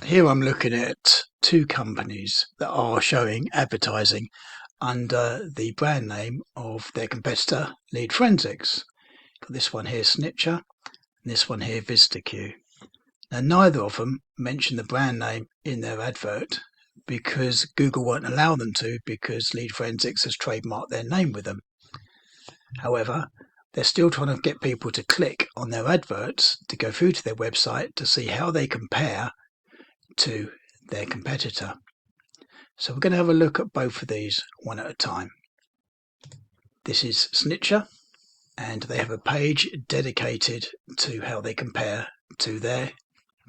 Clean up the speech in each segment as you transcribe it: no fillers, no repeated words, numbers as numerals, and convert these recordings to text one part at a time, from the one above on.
Here I'm looking at two companies that are showing advertising under the brand name of their competitor, Lead Forensics. Got this one here, Snitcher, and this one here, VistaQ. Now, neither of them mention the brand name in their advert because Google won't allow them to, because Lead Forensics has trademarked their name with them. However, they're still trying to get people to click on their adverts to go through to their website to see how they compare to their competitor. So we're going to have a look at both of these one at a time. This is Snitcher, and they have a page dedicated to how they compare to their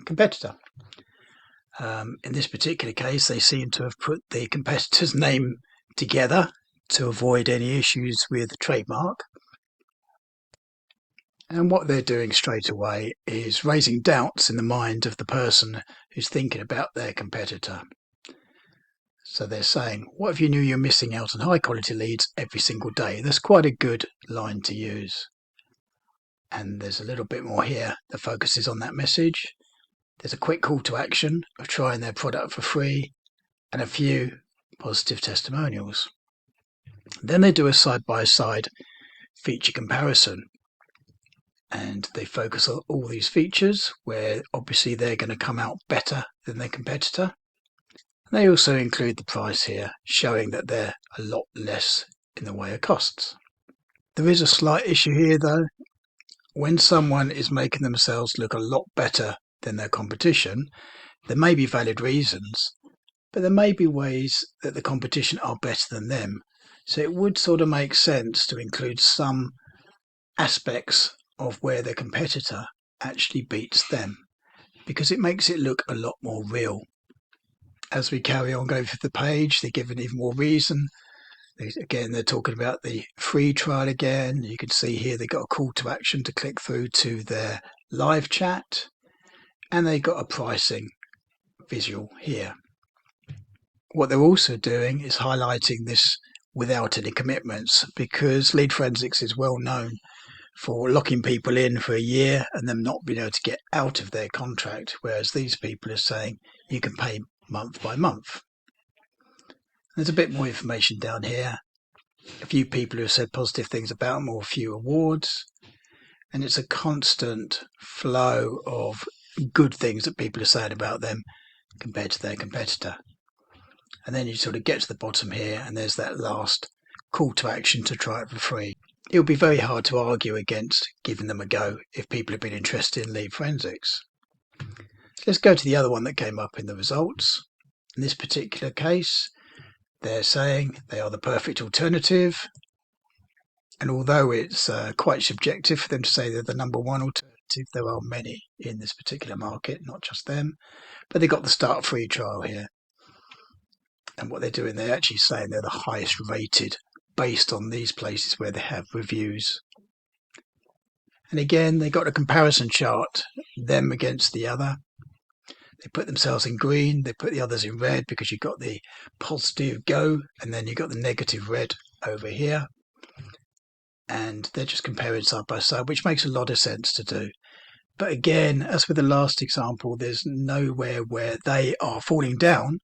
competitor. In this particular case, they seem to have put the competitor's name together to avoid any issues with trademark. And what they're doing straight away is raising doubts in the mind of the person who's thinking about their competitor. So they're saying, what if you knew you're missing out on high quality leads every single day? That's quite a good line to use. And there's a little bit more here that focuses on that message. There's a quick call to action of trying their product for free and a few positive testimonials. Then they do a side-by-side feature comparison. And they focus on all these features where obviously they're going to come out better than their competitor. They also include the price here, showing that they're a lot less in the way of costs. There is a slight issue here though. When someone is making themselves look a lot better than their competition, there may be valid reasons, but there may be ways that the competition are better than them. So it would sort of make sense to include some aspects of where their competitor actually beats them, because it makes it look a lot more real. As we carry on going through the page, they're giving even more reason. Again, they're talking about the free trial again. You can see here they've got a call to action to click through to their live chat, and they've got a pricing visual here. What they're also doing is highlighting this without any commitments, because Lead Forensics is well known for locking people in for a year and them not being able to get out of their contract, whereas these people are saying you can pay month by month. There's a bit more information down here. A few people who have said positive things about them, or a few awards, and it's a constant flow of good things that people are saying about them compared to their competitor. And then you sort of get to the bottom here, and there's that last call to action to try it for free. It would be very hard to argue against giving them a go if people have been interested in Lead Forensics. Let's go to the other one that came up in the results. In this particular case, they're saying they are the perfect alternative. And although it's quite subjective for them to say they're the number one alternative, there are many in this particular market, not just them. But they got the start free trial here. And what they're doing, they're actually saying they're the highest rated based on these places where they have reviews. And again, they got a comparison chart, them against the other. They put themselves in green, they put the others in red, because you've got the positive go, and then you've got the negative red over here. And they're just comparing side by side, which makes a lot of sense to do. But again, as with the last example, there's nowhere where they are falling down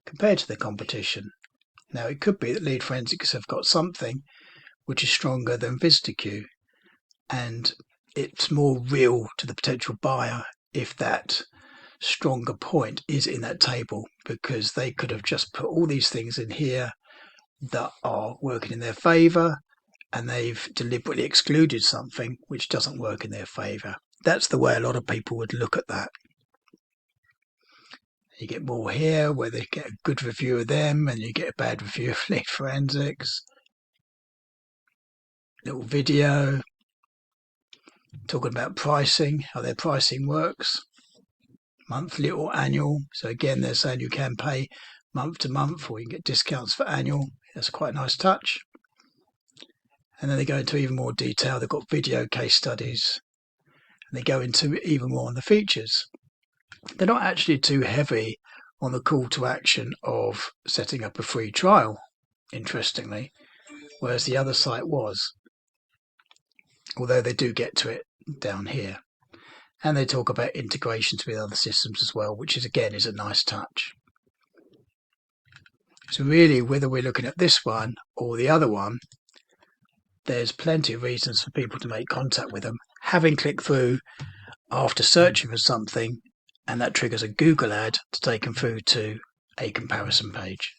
compared to the competition. Now, it could be that Lead Forensics have got something which is stronger than VistaQ, and it's more real to the potential buyer if that stronger point is in that table, because they could have just put all these things in here that are working in their favour, and they've deliberately excluded something which doesn't work in their favour. That's the way a lot of people would look at that. You get more here where they get a good review of them and you get a bad review of Lead Forensics. Little video talking about pricing, how their pricing works, monthly or annual. So again, they're saying you can pay month to month, or you can get discounts for annual. That's quite a nice touch. And then they go into even more detail. They've got video case studies, and they go into even more on the features. They're not actually too heavy on the call to action of setting up a free trial, interestingly, whereas the other site was, although they do get to it down here. And they talk about integrations with other systems as well, which is again is a nice touch. So really, whether we're looking at this one or the other one, there's plenty of reasons for people to make contact with them, having clicked through after searching for something, and that triggers a Google ad to take them through to a comparison page.